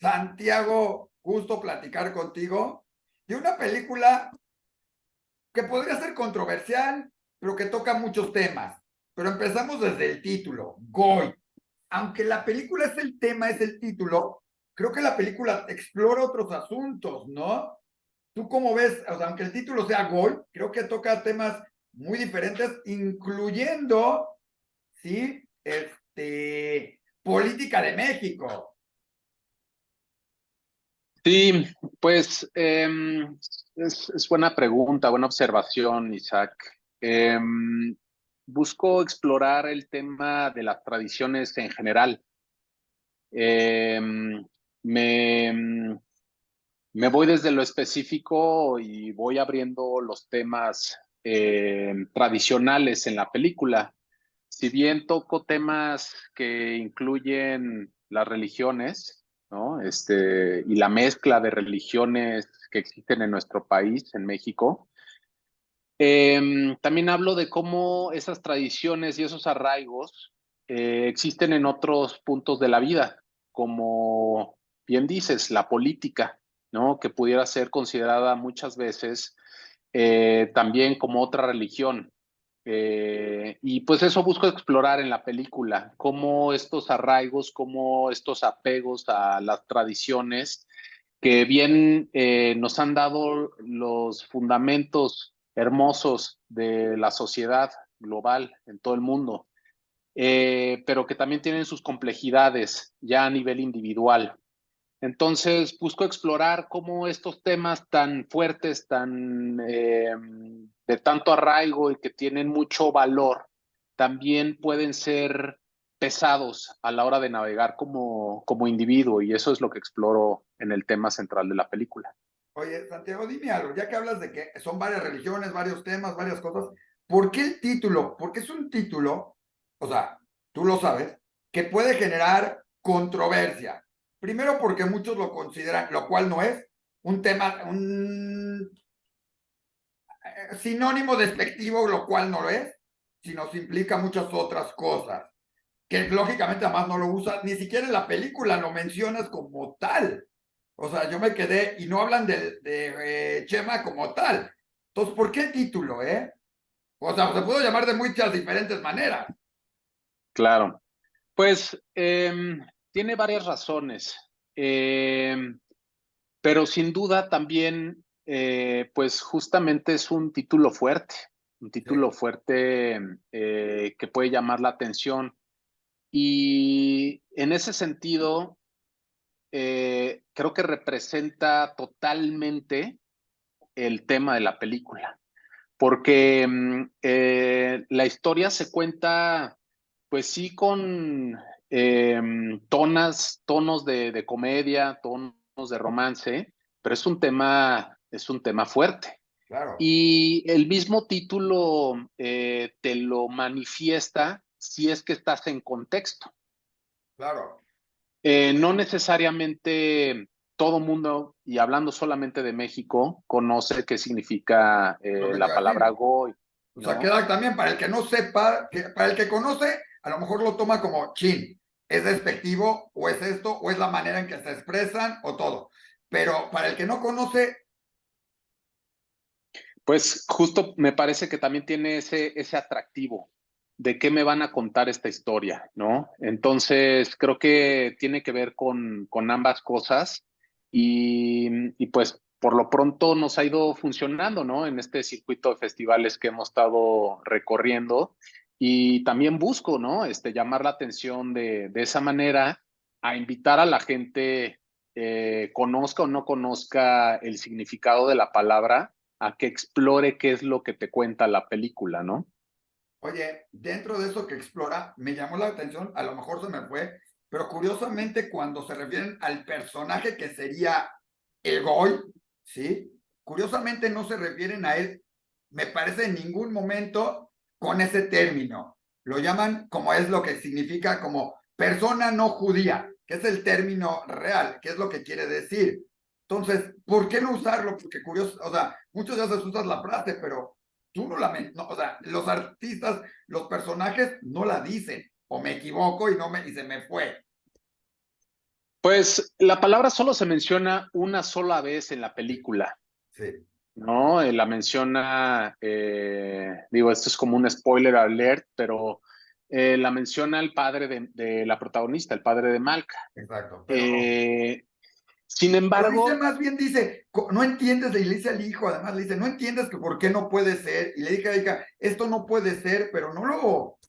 Santiago, gusto platicar contigo de una película que podría ser controversial, pero que toca muchos temas. Pero empezamos desde el título, Goy. Aunque la película es el tema, es el título, creo que la película explora otros asuntos, ¿no? ¿Tú cómo ves? O sea, aunque el título sea Goy, creo que toca temas muy diferentes, incluyendo, ¿sí? Política de México. Sí, pues es buena pregunta, buena observación, Isaac. Busco explorar el tema de las tradiciones en general. Em, me, me voy desde lo específico y voy abriendo los temas tradicionales en la película. Si bien toco temas que incluyen las religiones, ¿no? Y la mezcla de religiones que existen en nuestro país, en México, también hablo de cómo esas tradiciones y esos arraigos existen en otros puntos de la vida, como bien dices, la política, ¿no? Que pudiera ser considerada muchas veces también como otra religión. Y pues eso busco explorar en la película, cómo estos arraigos, cómo estos apegos a las tradiciones que bien nos han dado los fundamentos hermosos de la sociedad global en todo el mundo, pero que también tienen sus complejidades ya a nivel individual. Entonces, busco explorar cómo estos temas tan fuertes, tan de tanto arraigo y que tienen mucho valor, también pueden ser pesados a la hora de navegar como individuo, y eso es lo que exploro en el tema central de la película. Oye, Santiago, dime algo, ya que hablas de que son varias religiones, varios temas, varias cosas, ¿por qué el título? Porque es un título, o sea, tú lo sabes, que puede generar controversia. Primero porque muchos lo consideran, lo cual no es, un tema, un sinónimo despectivo, lo cual no lo es, sino se implica muchas otras cosas, que lógicamente además no lo usan, ni siquiera en la película lo mencionas como tal. O sea, yo me quedé y no hablan de Chema como tal. Entonces, ¿por qué el título, eh? O sea, se puede llamar de muchas diferentes maneras. Claro, pues tiene varias razones, pero sin duda también, pues justamente es un Sí, título fuerte que puede llamar la atención. Y en ese sentido, creo que representa totalmente el tema de la película, porque la historia se cuenta, pues sí, con tonos de comedia, tonos de romance, pero es un tema fuerte. claro, Y el mismo título te lo manifiesta si es que estás en contexto. claro. No necesariamente todo mundo, y hablando solamente de México, conoce qué significa Es lo que te la iba a decir. palabra Goy, O sea, ¿no? queda también para el que no sepa, que, para el que conoce, a lo mejor lo toma como chin. Es despectivo, o es esto, o es la manera en que se expresan, o todo. Pero para el que no conoce, Pues justo me parece que también tiene ese atractivo de qué me van a contar esta historia, ¿no? Entonces, creo que tiene que ver con ambas cosas y pues por lo pronto nos ha ido funcionando, ¿no? En este circuito de festivales que hemos estado recorriendo y también busco, ¿no? Llamar la atención de esa manera a invitar a la gente, conozca o no conozca el significado de la palabra, a que explore qué es lo que te cuenta la película, ¿no? oye, dentro de eso que explora, me llamó la atención, a lo mejor se me fue, pero curiosamente cuando se refieren al personaje que sería el Goy, ¿sí? Curiosamente no se refieren a él, me parece en ningún momento con ese término. Lo llaman como es lo que significa como persona no judía, que es el término real, que es lo que quiere decir. Entonces, ¿por qué no usarlo? Porque curioso, o sea, muchas veces usas la frase, pero tú no la, no, o sea, los artistas, los personajes no la dicen, o me equivoco y, no me, y se me fue. Pues la palabra solo se menciona una sola vez en la película, Sí, ¿no? La menciona, digo, esto es como un spoiler alert, pero la menciona el padre de la protagonista, el padre de Malca. exacto. Eh, Sin Pero dice, embargo, más bien dice, no entiendes, y le dice al hijo, además le dice, no entiendes que por qué no puede ser. Y le dije a la hija, esto no puede ser, pero no lo.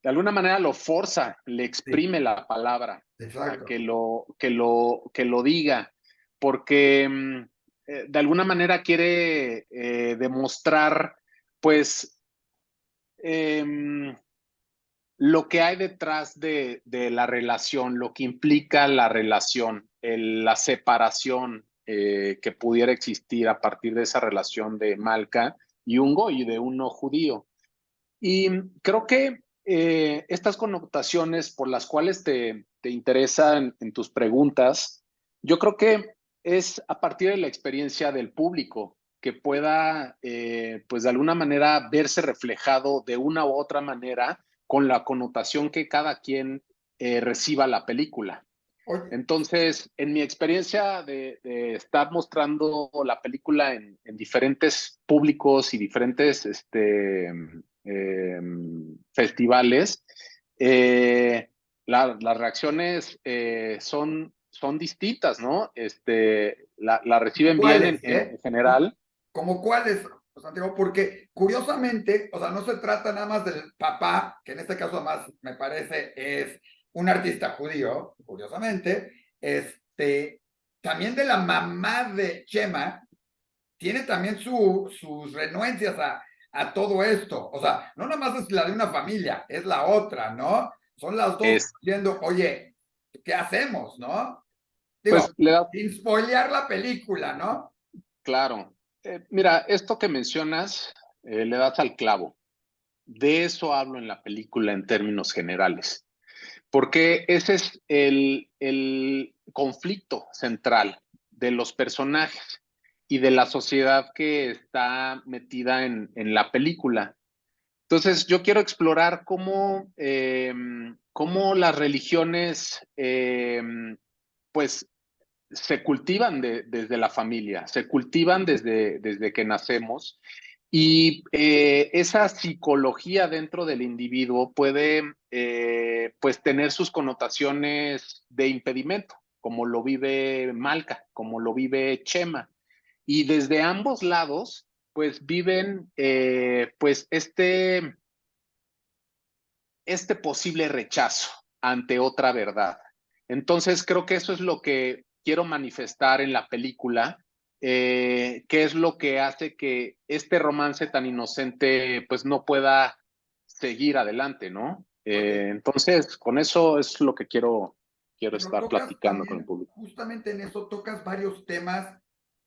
de alguna manera lo forza, le Sí, exprime la palabra a exacto. que lo diga, porque de alguna manera quiere demostrar, pues, eh, lo que hay detrás de la relación, lo que implica la relación, la separación que pudiera existir a partir de esa relación de Malca y un goy, de un no judío. Y creo que estas connotaciones por las cuales te interesan en tus preguntas, yo creo que es a partir de la experiencia del público que pueda, pues de alguna manera, verse reflejado de una u otra manera con la connotación que cada quien reciba la película. Oye, Entonces, en mi experiencia de estar mostrando la película en diferentes públicos y diferentes festivales, las reacciones son distintas, ¿no? La reciben bien ¿cuáles, en general. como cuáles, Santiago? Porque curiosamente, o sea, no se trata nada más del papá, que en este caso además me parece es un artista judío, curiosamente, también de la mamá de Chema, tiene también sus renuencias a todo esto. O sea, no nada más es la de una familia, es la otra, ¿no? Son las dos Es, diciendo, oye, ¿qué hacemos, no? Digo, pues le da, sin spoilear la película, ¿no? claro. Mira, esto que mencionas, le das al clavo. De eso hablo en la película en términos generales, porque ese es el conflicto central de los personajes y de la sociedad que está metida en la película. Entonces, yo quiero explorar cómo las religiones, pues, se cultivan desde la familia, se cultivan desde que nacemos y esa psicología dentro del individuo puede pues tener sus connotaciones de impedimento, como lo vive Malca, como lo vive Chema. Y desde ambos lados pues viven pues este posible rechazo ante otra verdad. Entonces creo que eso es lo que quiero manifestar en la película, que es lo que hace que este romance tan inocente pues no pueda seguir adelante, ¿no? Oye, Entonces, con eso es lo que quiero pero estar tocas platicando con el también, público. justamente en eso, tocas varios temas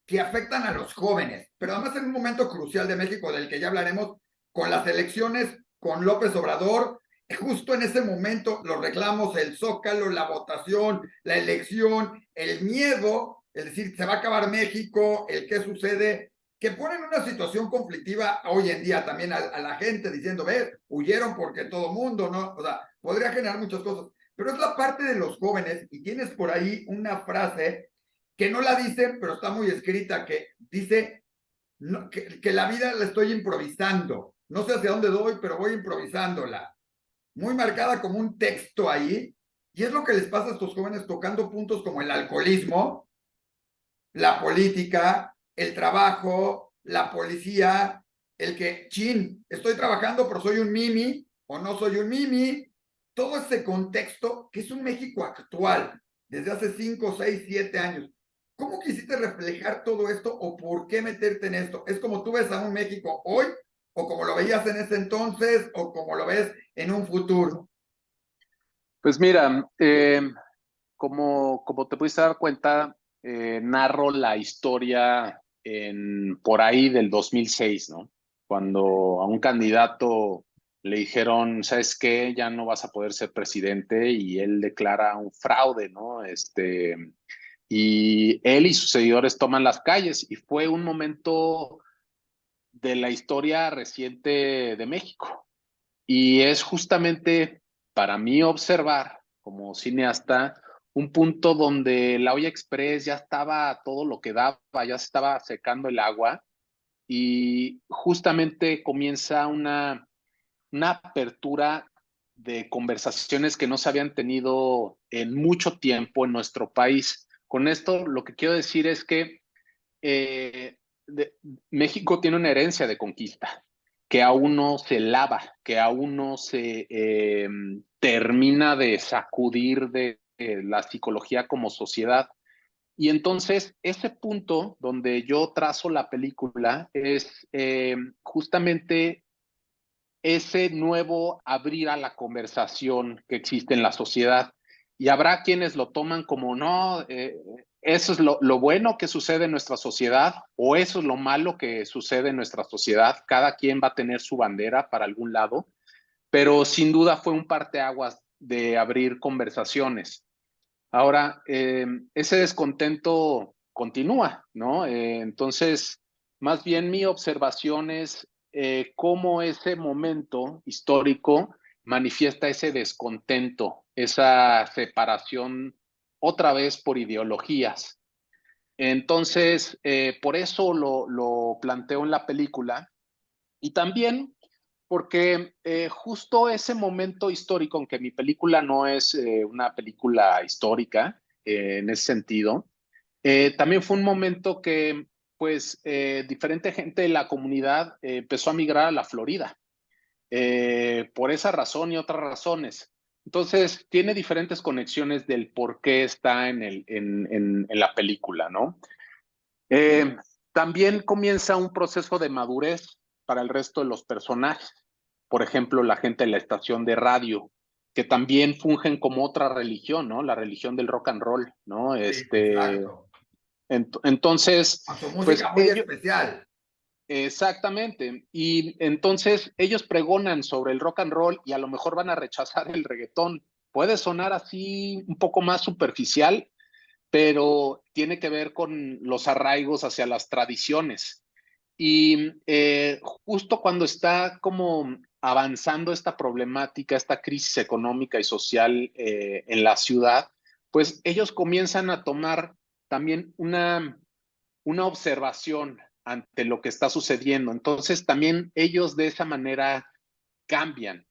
que afectan a los jóvenes, pero además en un momento crucial de México del que ya hablaremos, con las elecciones, con López Obrador, justo en ese momento los reclamos, el zócalo, la votación, la elección, el miedo, es decir, se va a acabar México, el qué sucede, que ponen una situación conflictiva hoy en día también a la gente diciendo, ve, huyeron porque todo mundo, ¿no? O sea, podría generar muchas cosas, pero es la parte de los jóvenes y tienes por ahí una frase que no la dicen, pero está muy escrita, que dice no, que la vida la estoy improvisando. No sé hacia dónde doy, pero voy improvisándola. Muy marcada como un texto ahí. Y es lo que les pasa a estos jóvenes tocando puntos como el alcoholismo, la política, el trabajo, la policía, el que, chin, estoy trabajando, pero soy un mimi o no soy un mimi. Todo ese contexto que es un México actual, desde hace 5, 6, 7 años. ¿Cómo quisiste reflejar todo esto o por qué meterte en esto? ¿Es como tú ves a un México hoy o como lo veías en ese entonces o como lo ves en un futuro? Pues mira, como te pudiste dar cuenta, narro la historia por ahí del 2006, ¿no? Cuando a un candidato le dijeron, ¿sabes qué? Ya no vas a poder ser presidente y él declara un fraude, ¿no? Y él y sus seguidores toman las calles y fue un momento de la historia reciente de México. Y es justamente para mí observar como cineasta, un punto donde la olla express ya estaba todo lo que daba, ya se estaba secando el agua y justamente comienza una apertura de conversaciones que no se habían tenido en mucho tiempo en nuestro país. Con esto lo que quiero decir es que eh, México tiene una herencia de conquista que aún no se lava, que aún no se termina de sacudir de la psicología como sociedad. Y entonces, ese punto donde yo trazo la película es justamente ese nuevo abrir a la conversación que existe en la sociedad. Y habrá quienes lo toman como, no, eso es lo bueno que sucede en nuestra sociedad o eso es lo malo que sucede en nuestra sociedad. Cada quien va a tener su bandera para algún lado, pero sin duda fue un parteaguas de abrir conversaciones. Ahora, ese descontento continúa, ¿no? Entonces, más bien mi observación es cómo ese momento histórico manifiesta ese descontento, esa separación otra vez por ideologías. Entonces, por eso lo planteo en la película y también porque justo ese momento histórico, aunque mi película no es una película histórica en ese sentido, también fue un momento que pues diferente gente de la comunidad empezó a migrar a la Florida por esa razón y otras razones. Entonces, tiene diferentes conexiones del por qué está en la película, ¿no? Eh, También comienza un proceso de madurez para el resto de los personajes. Por ejemplo, la gente de la estación de radio, que también fungen como otra religión, ¿no? La religión del rock and roll, ¿no? Sí, exacto. Entonces, Con su pues música muy ellos, especial. exactamente. Y entonces ellos pregonan sobre el rock and roll y a lo mejor van a rechazar el reggaetón. Puede sonar así un poco más superficial, pero tiene que ver con los arraigos hacia las tradiciones. Y justo cuando está como avanzando esta problemática, esta crisis económica y social en la ciudad, pues ellos comienzan a tomar también una observación ante lo que está sucediendo. Entonces también ellos de esa manera cambian.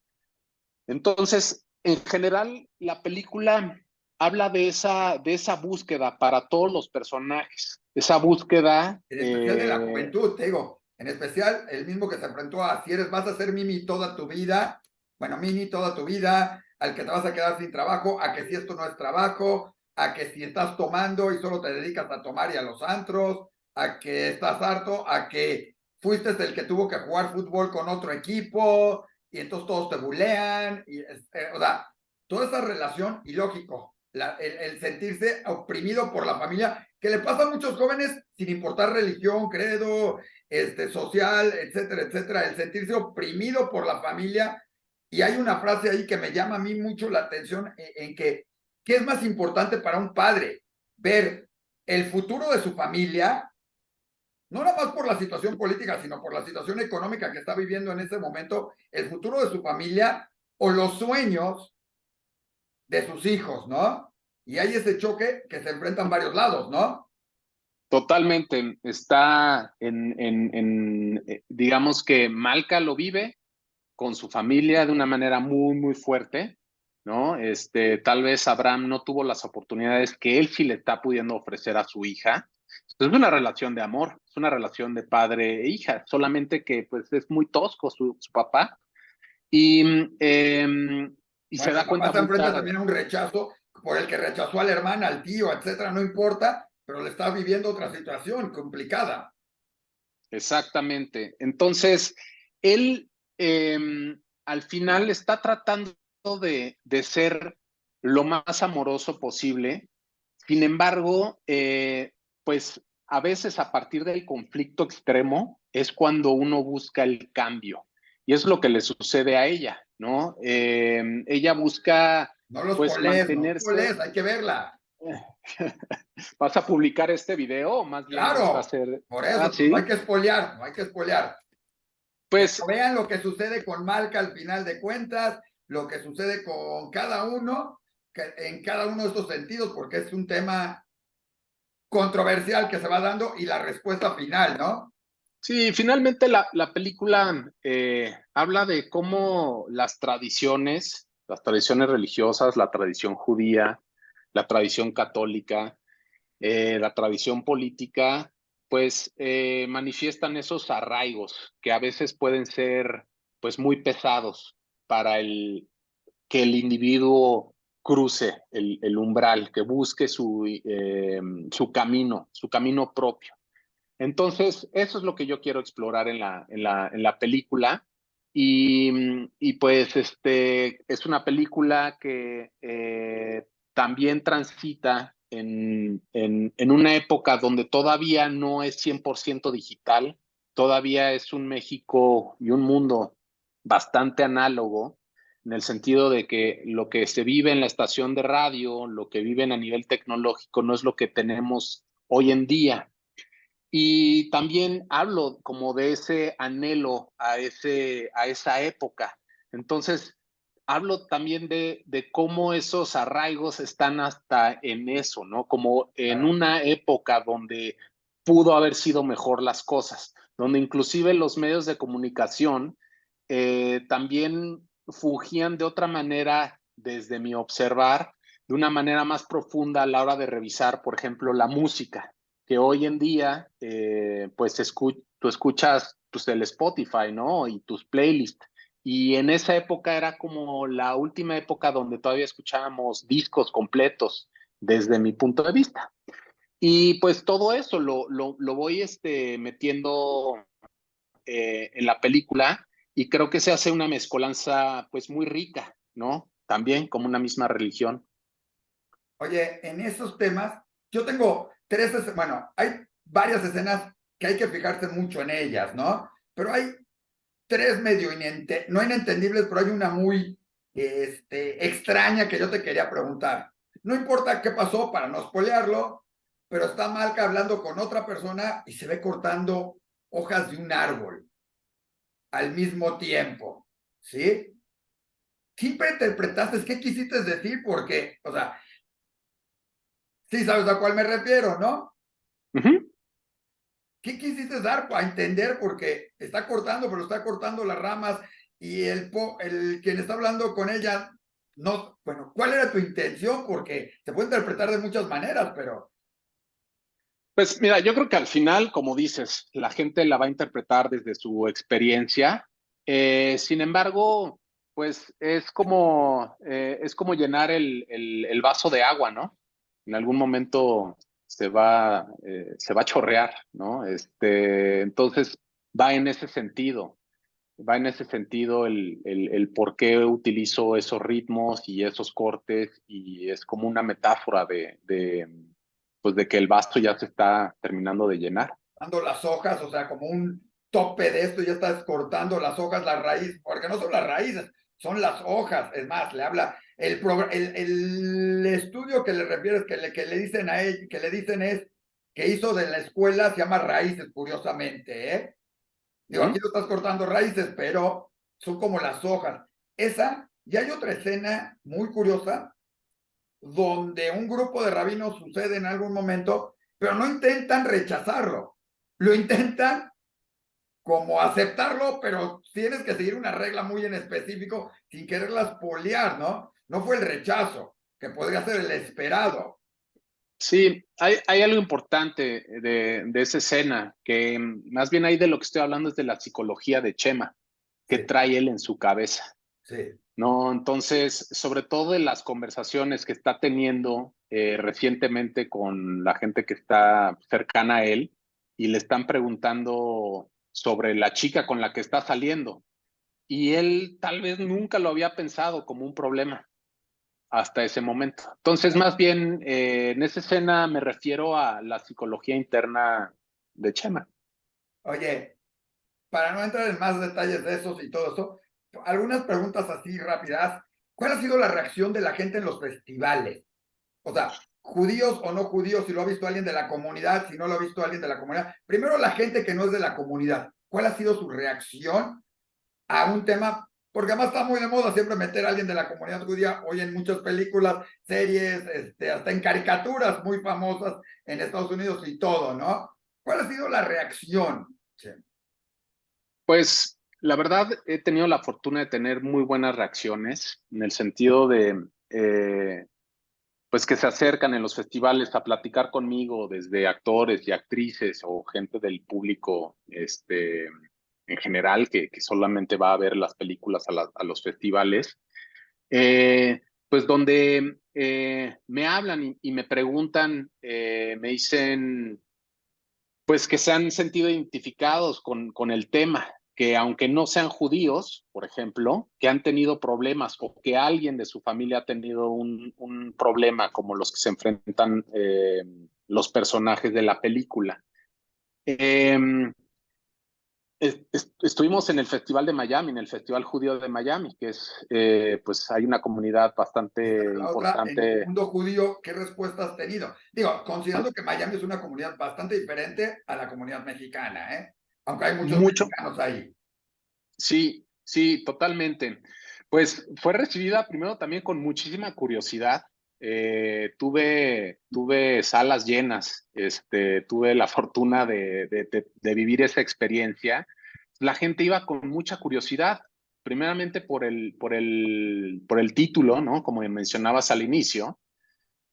Entonces, en general, la película habla de esa búsqueda para todos los personajes, esa búsqueda, En especial de la juventud, te digo, en especial el mismo que se enfrentó a si eres, vas a ser Mimi toda tu vida, bueno, Mini toda tu vida, al que te vas a quedar sin trabajo, a que si esto no es trabajo, a que si estás tomando y solo te dedicas a tomar y a los antros, a que estás harto, a que fuiste el que tuvo que jugar fútbol con otro equipo y entonces todos te bulean, y, o sea, toda esa relación, y lógico, el sentirse oprimido por la familia, que le pasa a muchos jóvenes sin importar religión, credo, social, etcétera, etcétera, el sentirse oprimido por la familia. Y hay una frase ahí que me llama a mí mucho la atención en que, ¿qué es más importante para un padre? Ver el futuro de su familia, no nada más por la situación política, sino por la situación económica que está viviendo en ese momento, el futuro de su familia o los sueños de sus hijos, ¿no? Y hay ese choque que se enfrentan varios lados, ¿no? totalmente está digamos que Malca lo vive con su familia de una manera muy, muy fuerte, ¿no? Tal vez Abraham no tuvo las oportunidades que él sí le está pudiendo ofrecer a su hija. Es una relación de amor, es una relación de padre e hija, solamente que pues es muy tosco su papá y, y se Bueno, el da papá cuenta se muy enfrenta tarde. también a un rechazo por el que rechazó a la hermana, al tío, etcétera, no importa, pero le está viviendo otra situación complicada. Exactamente. Entonces, él al final está tratando de ser lo más amoroso posible. Sin embargo, pues a veces a partir del conflicto extremo es cuando uno busca el cambio. Y es lo que le sucede a ella, ¿no? Ella busca No los pues poles, no los mantenerse. poles, hay que verla. ¿Vas a publicar este video o más bien va a Claro, ser... por Ah, eso, pues no hay sí. que espolear, no hay que espolear. Pero Pues vean lo que sucede con Malca al final de cuentas, lo que sucede con cada uno, en cada uno de estos sentidos, porque es un tema controversial que se va dando y la respuesta final, ¿no? Sí, finalmente la película habla de cómo las tradiciones religiosas, la tradición judía, la tradición católica, la tradición política, pues manifiestan esos arraigos que a veces pueden ser pues muy pesados para que el individuo cruce el umbral, que busque su camino propio. Entonces, eso es lo que yo quiero explorar en la película. Y pues es una película que también transita en una época donde todavía no es 100% digital, todavía es un México y un mundo bastante análogo, en el sentido de que lo que se vive en la estación de radio, lo que viven a nivel tecnológico, no es lo que tenemos hoy en día. Y también hablo como de ese anhelo a esa época. Entonces, hablo también de cómo esos arraigos están hasta en eso, ¿no? Como en Claro. una época donde pudo haber sido mejor las cosas, donde inclusive los medios de comunicación también fungían de otra manera, desde mi observar, de una manera más profunda a la hora de revisar, por ejemplo, la música que hoy en día, pues tú escuchas pues, el Spotify, ¿no? Y tus playlists. Y en esa época era como la última época donde todavía escuchábamos discos completos, desde mi punto de vista. Y pues todo eso lo voy metiendo en la película y creo que se hace una mezcolanza pues muy rica, ¿no? También como una misma religión. Oye, en esos temas, yo tengo bueno, hay varias escenas que hay que fijarse mucho en ellas, ¿no? Pero hay tres medio no inentendibles, pero hay una muy extraña que yo te quería preguntar. No importa qué pasó para no spoilearlo, pero está Malca hablando con otra persona y se ve cortando hojas de un árbol al mismo tiempo, ¿sí? Siempre interpretaste, ¿qué quisiste decir? Porque, o sea, sí sabes a cuál me refiero, ¿no? Uh -huh. ¿Qué quisiste dar a entender? Porque está cortando, pero está cortando las ramas y quien está hablando con ella, no, bueno, ¿cuál era tu intención? Porque se puede interpretar de muchas maneras, pero... Pues mira, yo creo que al final, como dices, la gente la va a interpretar desde su experiencia. Sin embargo, pues es como llenar el vaso de agua, ¿no? En algún momento se va a chorrear, ¿no? Entonces va en ese sentido, va en ese sentido el por qué utilizo esos ritmos y esos cortes y es como una metáfora pues de que el vasto ya se está terminando de llenar. Dando las hojas, o sea, como un tope de esto, ya estás cortando las hojas, la raíz, porque no son las raíces, son las hojas. Es más, le habla, el estudio que le refieres, que le dicen a él, que le dicen es, que hizo de la escuela, se llama Raíces, curiosamente, ¿eh? Digo, aquí ¿Mm? lo estás cortando raíces, pero son como las hojas. Esa, y hay otra escena muy curiosa, donde un grupo de rabinos sucede en algún momento, pero no intentan rechazarlo, lo intentan como aceptarlo, pero tienes que seguir una regla muy en específico sin quererlas poliar, ¿no? No fue el rechazo, que podría ser el esperado. Sí, hay algo importante de esa escena, que más bien ahí de lo que estoy hablando es de la psicología de Chema, que Sí, trae él en su cabeza, sí. ¿no? Entonces, sobre todo en las conversaciones que está teniendo recientemente con la gente que está cercana a él y le están preguntando sobre la chica con la que está saliendo. Y él tal vez nunca lo había pensado como un problema hasta ese momento. Entonces, más bien, en esa escena me refiero a la psicología interna de Chema. Oye, para no entrar en más detalles de esos y todo eso, algunas preguntas así rápidas. ¿Cuál ha sido la reacción de la gente en los festivales? O sea, judíos o no judíos, si lo ha visto alguien de la comunidad, si no lo ha visto alguien de la comunidad. Primero, la gente que no es de la comunidad. ¿Cuál ha sido su reacción a un tema? porque además está muy de moda siempre meter a alguien de la comunidad judía, hoy en muchas películas, series, hasta en caricaturas muy famosas en Estados Unidos y todo, ¿no? ¿Cuál ha sido la reacción? Sí. Pues la verdad he tenido la fortuna de tener muy buenas reacciones en el sentido de, pues que se acercan en los festivales a platicar conmigo desde actores y actrices o gente del público, en general que solamente va a ver las películas a los festivales, pues donde me hablan y me preguntan, me dicen pues que se han sentido identificados con el tema, que aunque no sean judíos, por ejemplo, que han tenido problemas o que alguien de su familia ha tenido un problema como los que se enfrentan los personajes de la película. Eh, Estuvimos en el Festival de Miami, en el Festival Judío de Miami, que es, pues hay una comunidad Y bastante la otra, en el importante. mundo judío, ¿qué respuesta has tenido? Digo, considerando que Miami es una comunidad bastante diferente a la comunidad mexicana, ¿eh? Aunque hay muchos Mucho, mexicanos ahí. sí, sí, totalmente. Pues fue recibida primero también con muchísima curiosidad. Tuve salas llenas, tuve la fortuna de vivir esa experiencia. La gente iba con mucha curiosidad, primeramente por el título, ¿no? Como mencionabas al inicio,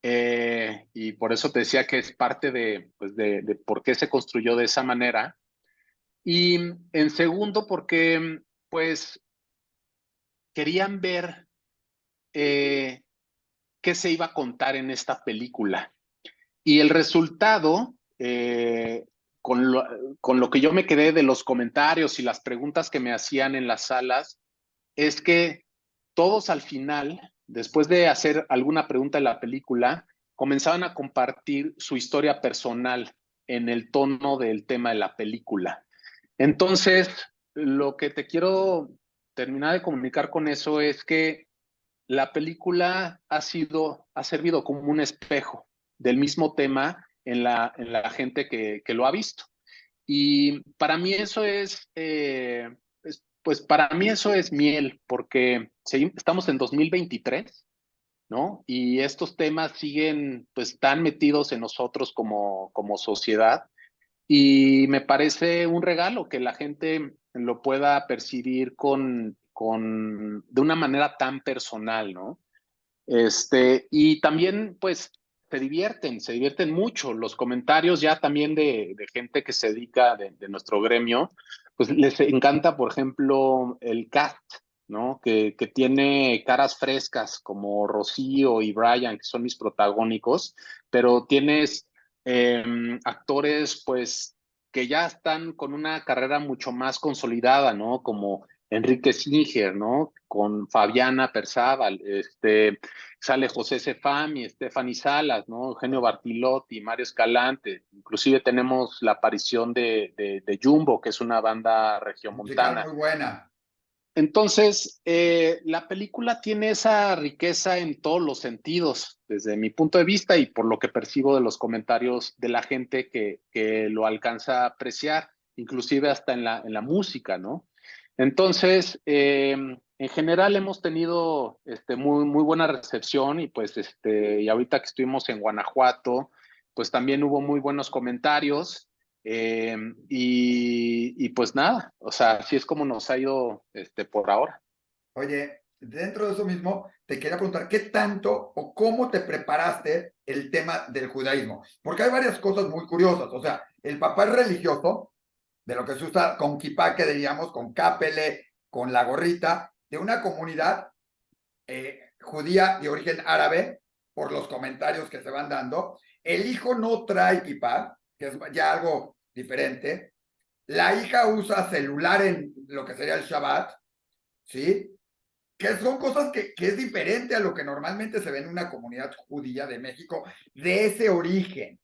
y por eso te decía que es parte pues de por qué se construyó de esa manera. Y en segundo, porque pues querían ver eh, qué se iba a contar en esta película. Y el resultado, con lo, con lo que yo me quedé de los comentarios y las preguntas que me hacían en las salas, es que todos al final, después de hacer alguna pregunta en la película, comenzaban a compartir su historia personal en el tono del tema de la película. Entonces, lo que te quiero terminar de comunicar con eso es que la película ha servido como un espejo del mismo tema en la gente que lo ha visto. Y para mí eso pues para mí eso es miel, porque estamos en 2023, ¿no? Y estos temas siguen pues tan metidos en nosotros como sociedad y me parece un regalo que la gente lo pueda percibir de una manera tan personal, ¿no? Y también, pues, se divierten mucho. Los comentarios ya también de gente que se dedica de nuestro gremio, pues les encanta, por ejemplo, el cast, ¿no? Que tiene caras frescas como Rocío y Brian, que son mis protagónicos, pero tienes actores, pues, que ya están con una carrera mucho más consolidada, ¿no? Como Enrique Singer, ¿no? Con Fabiana Perzábal, sale José Cefam y Stephanie Salas, ¿no? Eugenio Bartilotti, Mario Escalante, inclusive tenemos la aparición de Jumbo, que es una banda Musical regiomontana. muy buena. Entonces, la película tiene esa riqueza en todos los sentidos, desde mi punto de vista y por lo que percibo de los comentarios de la gente que lo alcanza a apreciar, inclusive hasta en la música, ¿no? Entonces, en general hemos tenido muy buena recepción y pues y ahorita que estuvimos en Guanajuato, pues también hubo muy buenos comentarios. Y pues nada, o sea, así es como nos ha ido por ahora. Oye, dentro de eso mismo, te quería preguntar, ¿qué tanto o cómo te preparaste el tema del judaísmo? Porque hay varias cosas muy curiosas. O sea, el papá es religioso, de lo que se usa con kipá, que diríamos, con capele, con la gorrita, de una comunidad judía de origen árabe, por los comentarios que se van dando. El hijo no trae kipá, que es ya algo diferente. La hija usa celular en lo que sería el Shabbat, ¿sí? Que son cosas que es diferente a lo que normalmente se ve en una comunidad judía de México, de ese origen,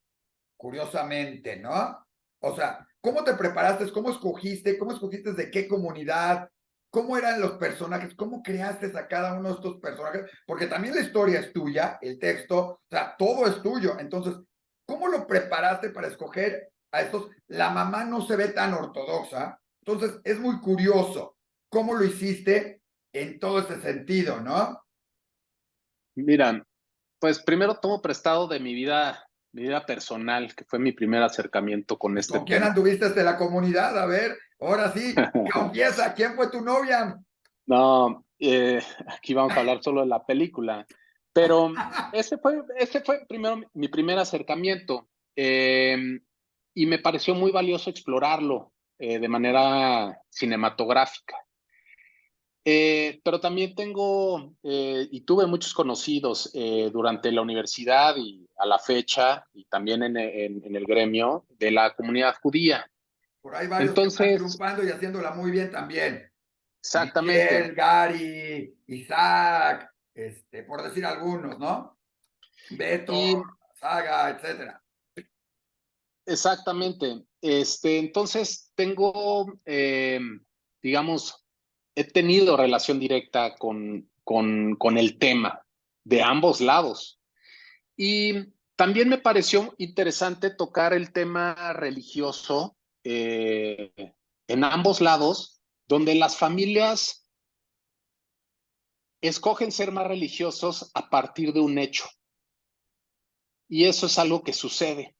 curiosamente, ¿no? O sea, ¿cómo te preparaste? ¿Cómo escogiste? ¿Cómo escogiste de qué comunidad? ¿Cómo eran los personajes? ¿Cómo creaste a cada uno de estos personajes? Porque también la historia es tuya, el texto, o sea, todo es tuyo. Entonces, ¿cómo lo preparaste para escoger a estos? La mamá no se ve tan ortodoxa, entonces es muy curioso. ¿Cómo lo hiciste? en todo ese sentido, ¿no? Mira, pues primero tomo prestado de mi vida personal, que fue mi primer acercamiento con este ¿Con quién tema. anduviste de la comunidad? A ver, ahora sí, confiesa, ¿quién fue tu novia? No, aquí vamos a hablar solo de la película, pero ese fue primero mi primer acercamiento, y me pareció muy valioso explorarlo de manera cinematográfica. Pero también tengo y tuve muchos conocidos durante la universidad y a la fecha, y también en el gremio de la comunidad judía. Por ahí varios que están Entonces, triunfando y haciéndola muy bien también. exactamente. Michelle, Gary, Isaac, por decir algunos, ¿no? Beto, Y Saga, etcétera. exactamente. Entonces tengo, digamos, he tenido relación directa con el tema de ambos lados. Y también me pareció interesante tocar el tema religioso en ambos lados, donde las familias escogen ser más religiosos a partir de un hecho. Y eso es algo que sucede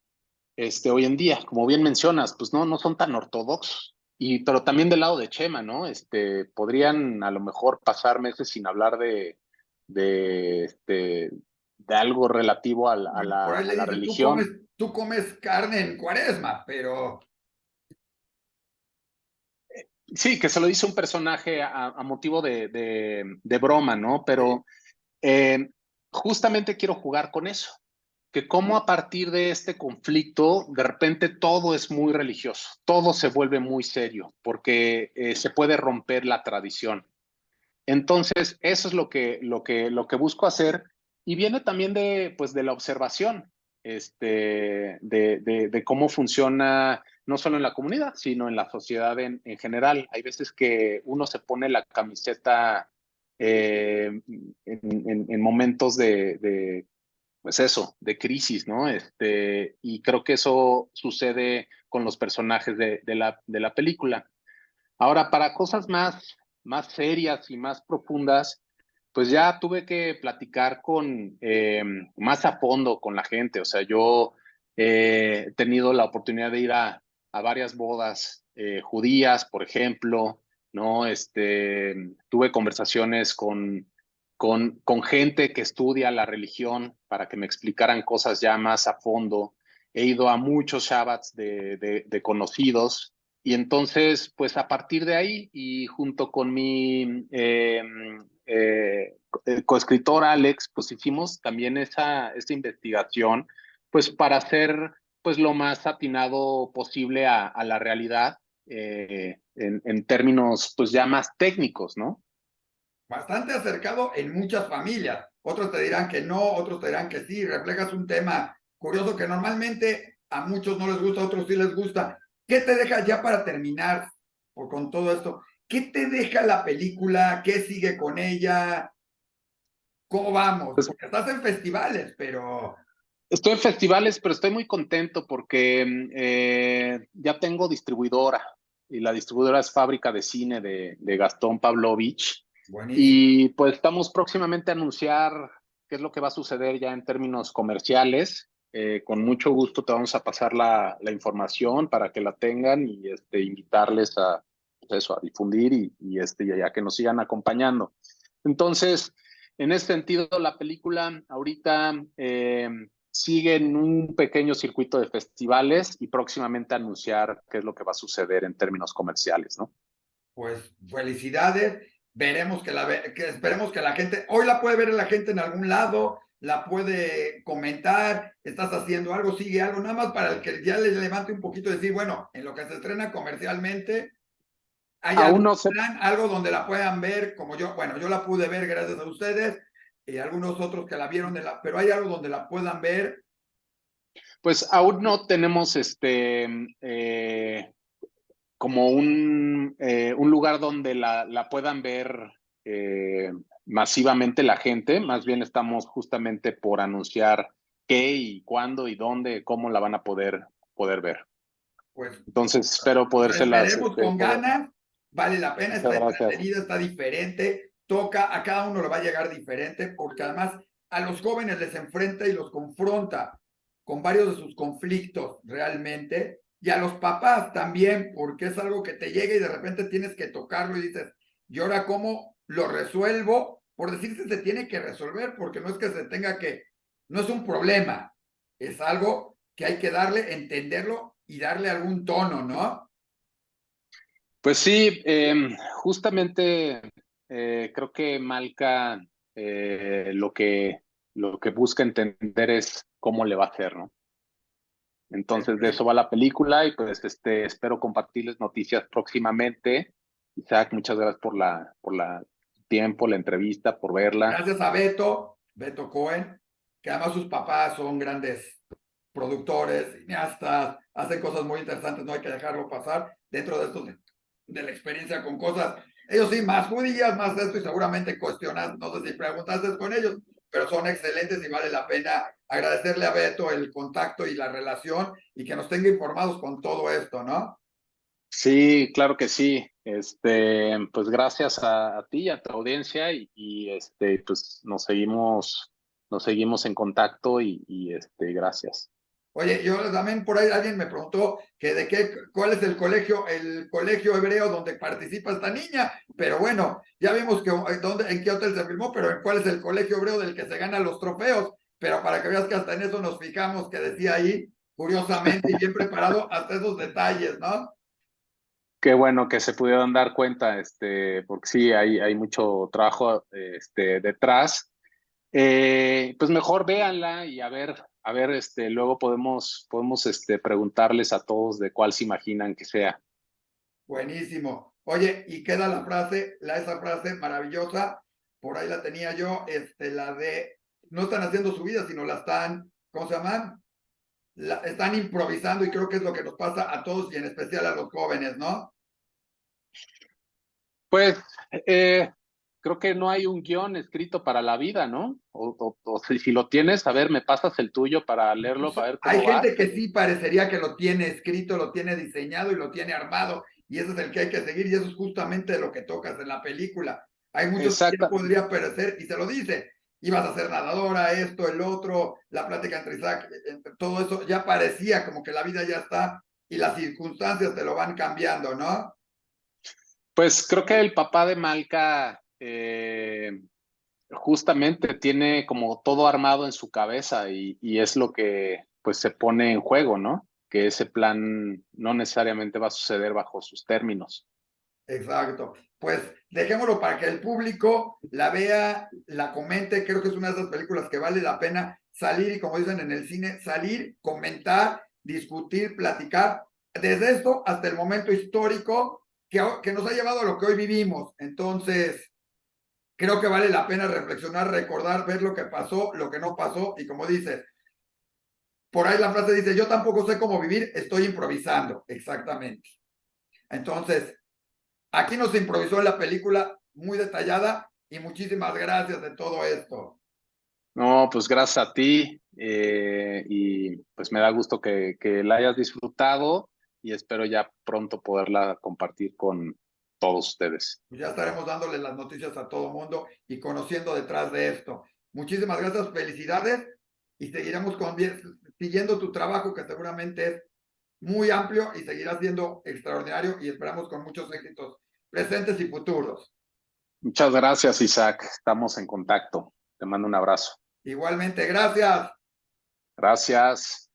hoy en día. Como bien mencionas, pues no son tan ortodoxos. Pero también del lado de Chema, ¿no? Podrían a lo mejor pasar meses sin hablar de algo relativo a Bueno, por ahí a le la dices, religión. tú comes carne en cuaresma, pero Sí, que se lo dice un personaje a motivo de broma, ¿no? sí, Pero eh, justamente quiero jugar con eso, que cómo a partir de este conflicto, de repente todo es muy religioso, todo se vuelve muy serio, porque se puede romper la tradición. Entonces, eso es lo que busco hacer y viene también pues, de la observación de cómo funciona no solo en la comunidad, sino en la sociedad en general. Hay veces que uno se pone la camiseta en momentos pues eso, de crisis, ¿no? Y creo que eso sucede con los personajes de la película. Ahora, para cosas más serias y más profundas, pues ya tuve que platicar más a fondo con la gente. O sea, yo he tenido la oportunidad de ir a varias bodas judías, por ejemplo, ¿no? Tuve conversaciones con gente que estudia la religión para que me explicaran cosas ya más a fondo. He ido a muchos Shabbats de conocidos y entonces, pues a partir de ahí y junto con mi coescritor Alex, pues hicimos también esa investigación, pues para hacer pues lo más atinado posible a la realidad en términos pues ya más técnicos, ¿no? bastante acercado en muchas familias. Otros te dirán que no, otros te dirán que sí. Reflejas un tema curioso que normalmente a muchos no les gusta, a otros sí les gusta. ¿Qué te deja ya para terminar con todo esto? ¿Qué te deja la película? ¿Qué sigue con ella? ¿Cómo vamos? Pues Porque estás en festivales, pero estoy en festivales, pero estoy muy contento porque ya tengo distribuidora y la distribuidora es Fábrica de Cine de Gastón Pavlovich. buenísimo. Y pues estamos próximamente a anunciar qué es lo que va a suceder ya en términos comerciales. Con mucho gusto te vamos a pasar la información para que la tengan y invitarles a, pues eso, a difundir y ya que nos sigan acompañando. Entonces, en ese sentido, la película ahorita sigue en un pequeño circuito de festivales y próximamente anunciar qué es lo que va a suceder en términos comerciales, ¿no? Pues felicidades. Veremos que esperemos que la gente, hoy la puede ver la gente en algún lado, la puede comentar, estás haciendo algo, sigue algo, nada más para el que ya le levante un poquito y decir, bueno, en lo que se estrena comercialmente, ¿hay Aún algún no sé. plan, algo donde la puedan ver, como yo, bueno, yo la pude ver gracias a ustedes, y algunos otros que la vieron, pero hay algo donde la puedan ver? Pues aún no tenemos como un lugar donde la puedan ver eh, masivamente la gente. Más bien estamos justamente por anunciar qué y cuándo y dónde, cómo la van a poder ver. Pues Entonces espero la podérselas, esperemos con poder. ganas, vale la pena, Muchas está gracias. entretenida, está diferente, toca, a cada uno le va a llegar diferente, porque además a los jóvenes les enfrenta y los confronta con varios de sus conflictos realmente, y a los papás también, porque es algo que te llega y de repente tienes que tocarlo y dices, ¿y ahora cómo lo resuelvo? Por decirse, se tiene que resolver, porque no es que se tenga que, no es un problema, es algo que hay que darle, entenderlo y darle algún tono, ¿no? Pues sí, justamente creo que Malca lo que busca entender es cómo le va a hacer, ¿no? Entonces de eso va la película y pues espero compartirles noticias próximamente. Isaac, muchas gracias por la tiempo, la entrevista, por verla. Gracias a Beto Cohen, que además sus papás son grandes productores, cineastas, hacen cosas muy interesantes, no hay que dejarlo pasar dentro de esto de la experiencia con cosas, ellos sí, más judías, más de esto, y seguramente cuestionas, no sé si preguntaste con ellos, pero son excelentes y vale la pena agradecerle a Beto el contacto y la relación y que nos tenga informados con todo esto, ¿no? Sí, claro que sí. Pues gracias a ti y a tu audiencia pues nos seguimos en contacto gracias. Oye, yo también por ahí alguien me preguntó que de qué, cuál es el colegio hebreo donde participa esta niña, pero bueno, ya vimos que dónde, en qué hotel se filmó, pero en cuál es el colegio hebreo del que se ganan los trofeos, pero para que veas que hasta en eso nos fijamos que decía ahí, curiosamente y bien preparado, hasta esos detalles, ¿no? Qué bueno que se pudieron dar cuenta, porque sí, hay mucho trabajo, detrás. Pues mejor véanla y a ver, luego podemos, preguntarles a todos de cuál se imaginan que sea. Buenísimo. Oye, y queda la frase, esa frase maravillosa, por ahí la tenía yo, la de, no están haciendo su vida, sino la están, ¿cómo se llama? Están improvisando y creo que es lo que nos pasa a todos y en especial a los jóvenes, ¿no? Pues creo que no hay un guión escrito para la vida, ¿no? O si lo tienes, a ver, me pasas el tuyo para leerlo, para ver Hay cómo vas. gente que sí parecería que lo tiene escrito, lo tiene diseñado y lo tiene armado y ese es el que hay que seguir y eso es justamente lo que tocas en la película. Hay muchos que Exacta, podría parecer y se lo dice, ibas a ser nadadora, esto, el otro, la plática entre Isaac, todo eso ya parecía como que la vida ya está y las circunstancias te lo van cambiando, ¿no? pues creo que el papá de Malca justamente tiene como todo armado en su cabeza y es lo que pues se pone en juego, ¿no? Que ese plan no necesariamente va a suceder bajo sus términos. Exacto. Pues dejémoslo para que el público la vea, la comente. Creo que es una de esas películas que vale la pena salir y como dicen en el cine, salir, comentar, discutir, platicar, desde esto hasta el momento histórico que nos ha llevado a lo que hoy vivimos. Entonces, creo que vale la pena reflexionar, recordar, ver lo que pasó, lo que no pasó y como dices, por ahí la frase dice, yo tampoco sé cómo vivir, estoy improvisando. Exactamente. Entonces, aquí nos improvisó en la película muy detallada y muchísimas gracias de todo esto. No, pues gracias a ti y pues me da gusto que la hayas disfrutado y espero ya pronto poderla compartir con todos ustedes. Pues ya estaremos dándole las noticias a todo mundo y conociendo detrás de esto. Muchísimas gracias, felicidades y seguiremos siguiendo tu trabajo que seguramente es muy amplio y seguirá siendo extraordinario y esperamos con muchos éxitos presentes y futuros. Muchas gracias, Isaac. Estamos en contacto. Te mando un abrazo. Igualmente, gracias. Gracias.